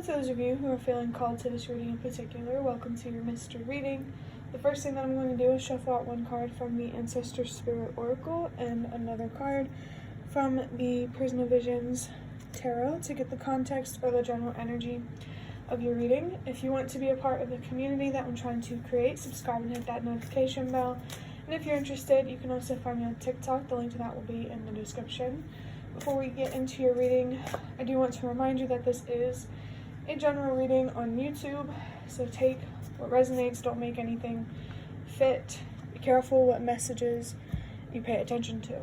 to those of you who are feeling called to this reading in particular, welcome to your mystery reading. The first thing that I'm going to do is shuffle out one card from the Ancestor Spirit Oracle and another card from the Prison of Visions Tarot to get the context or the general energy of your reading. If you want to be a part of the community that I'm trying to create, subscribe and hit that notification bell. And if you're interested, you can also find me on TikTok. The link to that will be in the description. Before we get into your reading, I do want to remind you that this is a general reading on YouTube, so take what resonates, don't make anything fit. Be careful what messages you pay attention to.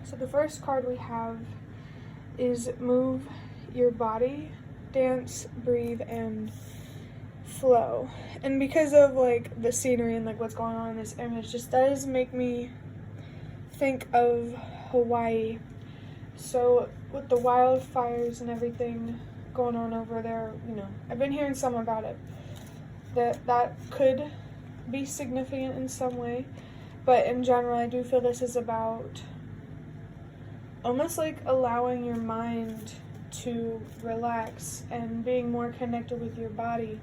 So the first card we have is Move Your Body, Dance, Breathe, and Flow. And because of like the scenery and like what's going on in this image, just does make me think of Hawaii. So with the wildfires and everything going on over there, you know, I've been hearing some about it, that could be significant in some way, but in general I do feel this is about almost like allowing your mind to relax and being more connected with your body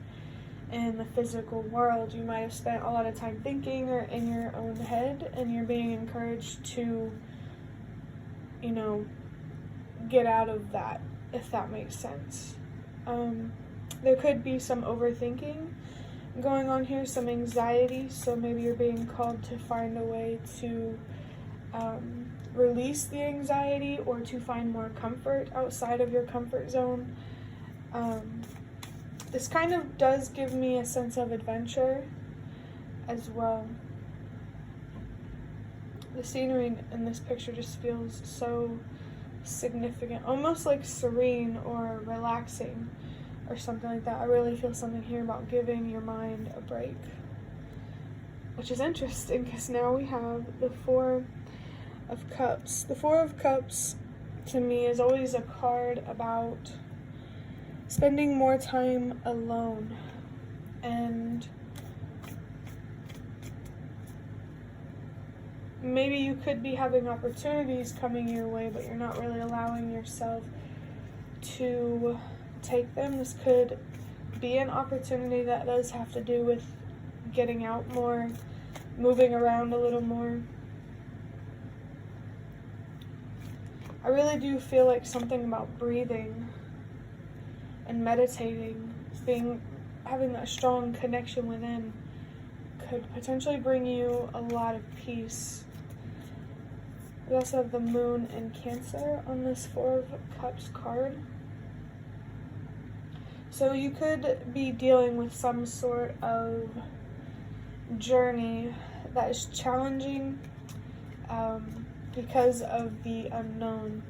in the physical world. You might have spent a lot of time thinking or in your own head, and you're being encouraged to, you know, get out of that, if that makes sense. There could be some overthinking going on here, some anxiety, so maybe you're being called to find a way to release the anxiety or to find more comfort outside of your comfort zone. This kind of does give me a sense of adventure as well. The scenery in this picture just feels so significant, almost like serene or relaxing or something like that. I really feel something here about giving your mind a break, which is interesting because now we have the Four of Cups. The Four of Cups to me is always a card about spending more time alone, and maybe you could be having opportunities coming your way, but you're not really allowing yourself to take them. This could be an opportunity that does have to do with getting out more, moving around a little more. I really do feel like something about breathing and meditating, having that strong connection within, could potentially bring you a lot of peace. We also have the Moon in Cancer on this Four of Cups card. So you could be dealing with some sort of journey that is challenging because of the unknown.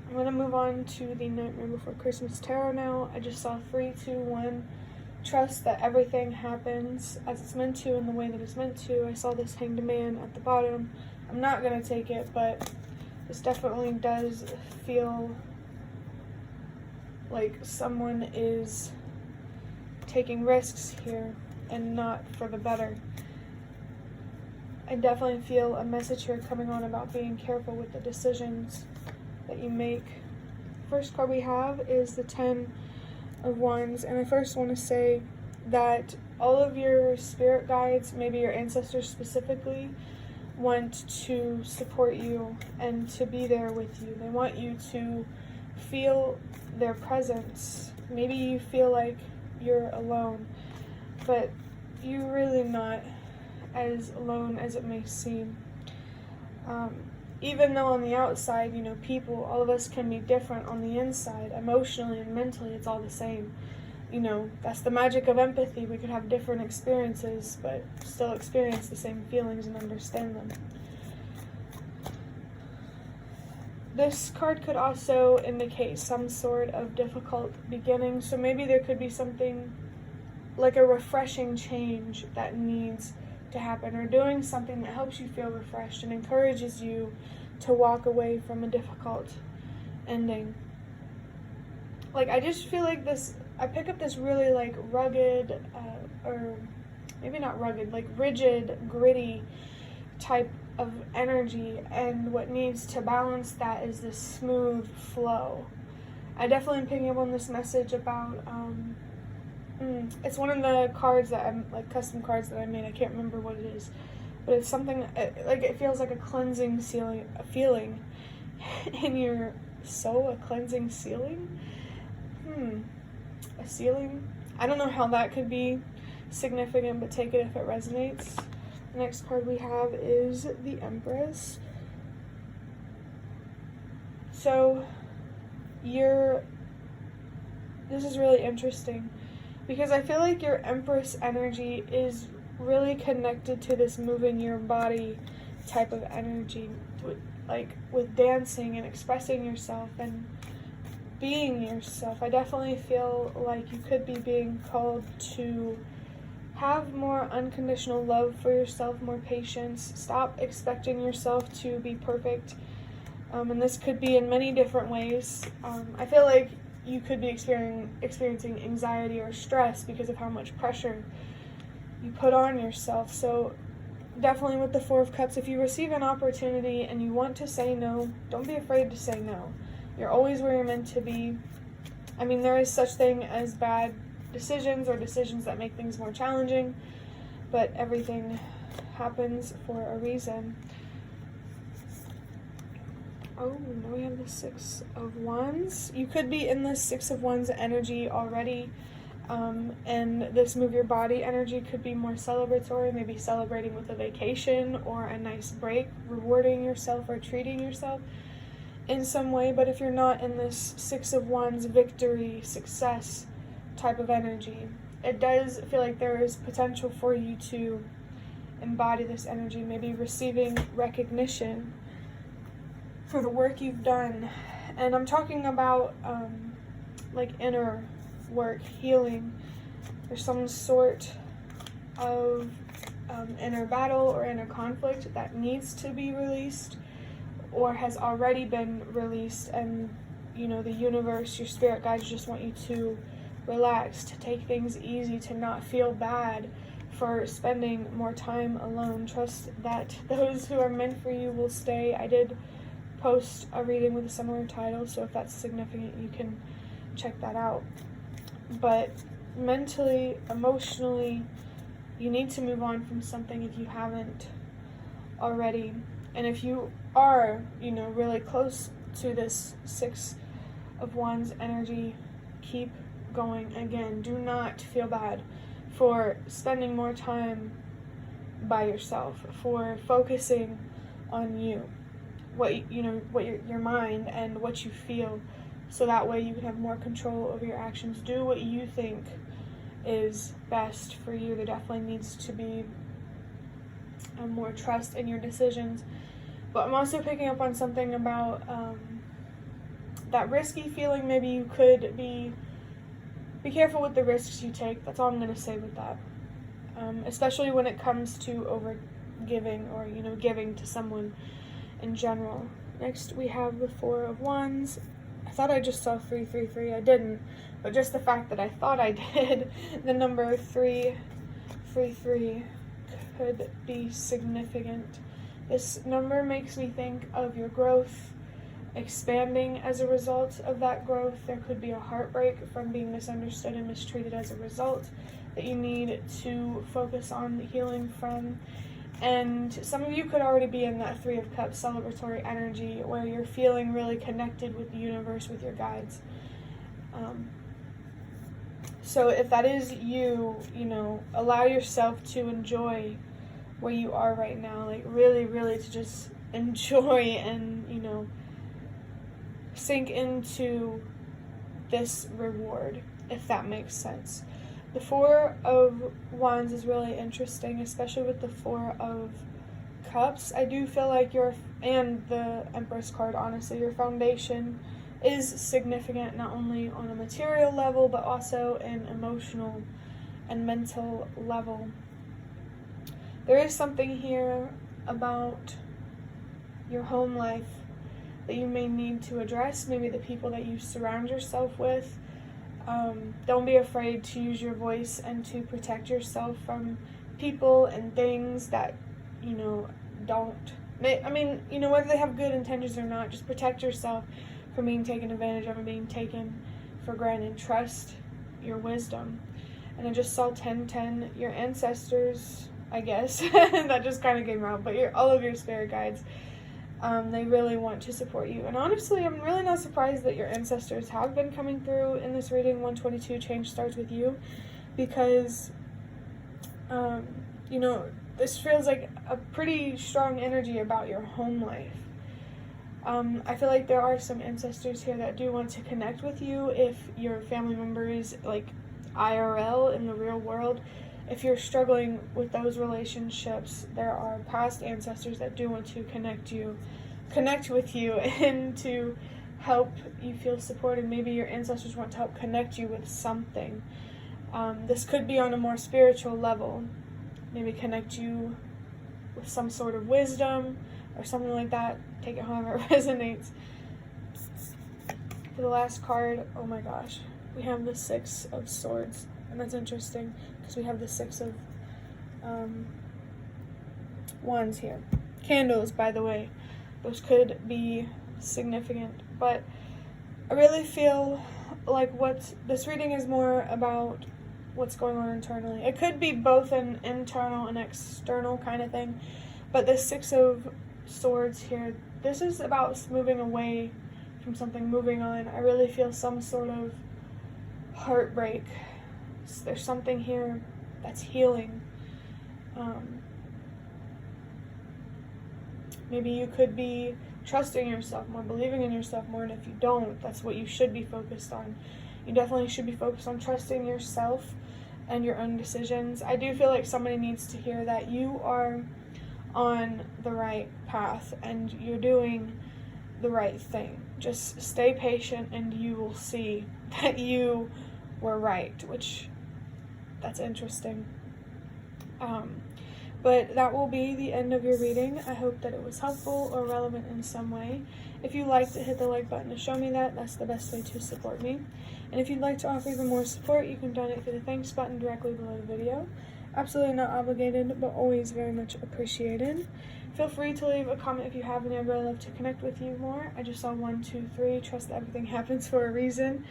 I'm going to move on to the Nightmare Before Christmas Tarot now. I just saw 3, 2, 1. Trust that everything happens as it's meant to in the way that it's meant to. I saw this Hanged Man at the bottom. I'm not going to take it, but this definitely does feel like someone is taking risks here and not for the better. I definitely feel a message here coming on about being careful with the decisions that you make. First card we have is the Ten of Wands, and I first want to say that all of your spirit guides, maybe your ancestors specifically, want to support you and to be there with you. They want you to feel their presence. Maybe you feel like you're alone, but you're really not as alone as it may seem. Even though on the outside, you know, people, all of us can be different, on the inside, emotionally and mentally, it's all the same. You know, that's the magic of empathy. We could have different experiences, but still experience the same feelings and understand them. This card could also indicate some sort of difficult beginning, so maybe there could be something like a refreshing change that needs to happen, or doing something that helps you feel refreshed and encourages you to walk away from a difficult ending. Like, I just feel like this, I pick up this really like rugged, or maybe not rugged, like rigid, gritty type of energy, and what needs to balance that is this smooth flow. I definitely am picking up on this message about, it's one of the cards that I'm, like, custom cards that I made. I can't remember what it is, but it's something, like, it feels like a cleansing feeling in your soul, a cleansing ceiling? A ceiling? I don't know how that could be significant, but take it if it resonates. The next card we have is the Empress. So, this is really interesting, because I feel like your Empress energy is really connected to this moving your body type of energy, with dancing and expressing yourself and being yourself. I definitely feel like you could be being called to have more unconditional love for yourself, more patience. Stop expecting yourself to be perfect. And this could be in many different ways. I feel like you could be experiencing anxiety or stress because of how much pressure you put on yourself. So definitely with the Four of Cups, if you receive an opportunity and you want to say no, don't be afraid to say no. You're always where you're meant to be. I mean, there is such thing as bad decisions or decisions that make things more challenging, but everything happens for a reason. Oh, now we have the Six of Wands. You could be in the Six of Wands energy already, and this move your body energy could be more celebratory, maybe celebrating with a vacation or a nice break, rewarding yourself or treating yourself in some way. But if you're not in this Six of Wands victory, success type of energy, it does feel like there is potential for you to embody this energy, maybe receiving recognition for the work you've done. And I'm talking about like inner work, healing. There's some sort of inner battle or inner conflict that needs to be released or has already been released, and you know, the universe, your spirit guides just want you to relax, to take things easy, to not feel bad for spending more time alone. Trust that those who are meant for you will stay. I did post a reading with a similar title, so if that's significant, you can check that out. But mentally, emotionally, you need to move on from something if you haven't already. And if you are, you know, really close to this Six of Wands energy, keep going. Again, do not feel bad for spending more time by yourself, for focusing on you, what your mind and what you feel, so that way you can have more control over your actions. Do what you think is best for you. There definitely needs to be more trust in your decisions. But I'm also picking up on something about that risky feeling. Maybe you could be careful with the risks you take. That's all I'm going to say with that. Especially when it comes to over giving or, you know, giving to someone in general. Next we have the Four of Wands. I thought I just saw 333. I didn't, but just the fact that I thought I did, the number 333 could be significant. This number makes me think of your growth expanding as a result of that growth. There could be a heartbreak from being misunderstood and mistreated as a result that you need to focus on healing from. And some of you could already be in that Three of Cups celebratory energy where you're feeling really connected with the universe, with your guides. So if that is you, you know, allow yourself to enjoy where you are right now. Like really, really to just enjoy and, you know, sink into this reward, if that makes sense. The Four of Wands is really interesting, especially with the Four of Cups. I do feel like and the Empress card, honestly, your foundation is significant, not only on a material level, but also an emotional and mental level. There is something here about your home life that you may need to address, maybe the people that you surround yourself with. Don't be afraid to use your voice and to protect yourself from people and things that, whether they have good intentions or not, just protect yourself from being taken advantage of and being taken for granted. Trust your wisdom. And I just saw 1010, your ancestors, I guess, that just kind of came out, but all of your spirit guides, they really want to support you. And honestly, I'm really not surprised that your ancestors have been coming through in this reading. 122, change starts with you, because, you know, this feels like a pretty strong energy about your home life. I feel like there are some ancestors here that do want to connect with you if your family members, like IRL in the real world, if you're struggling with those relationships, there are past ancestors that do want to connect with you and to help you feel supported. Maybe your ancestors want to help connect you with something. This could be on a more spiritual level. Maybe connect you with some sort of wisdom or something like that. Take it however it resonates. For the last card, oh my gosh, we have the 6 of Swords, and that's interesting because we have the 6 of Wands here. Candles, by the way, those could be significant, but I really feel like this reading is more about what's going on internally. It could be both an internal and external kind of thing, but the 6 of Swords here, this is about moving away from something, moving on. I really feel some sort of heartbreak. There's something here that's healing. Maybe you could be trusting yourself more, believing in yourself more, and if you don't, that's what you should be focused on. You definitely should be focused on trusting yourself and your own decisions. I do feel like somebody needs to hear that you are on the right path and you're doing the right thing. Just stay patient and you will see that you were right, which, that's interesting. But that will be the end of your reading. I hope that it was helpful or relevant in some way. If you liked it, hit the like button to show me that. That's the best way to support me. And if you'd like to offer even more support, you can donate through the thanks button directly below the video. Absolutely not obligated, but always very much appreciated. Feel free to leave a comment if you have any. I'd really love to connect with you more. I just saw 1, 2, 3. Trust that everything happens for a reason.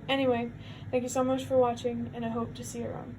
Anyway, thank you so much for watching, and I hope to see you around.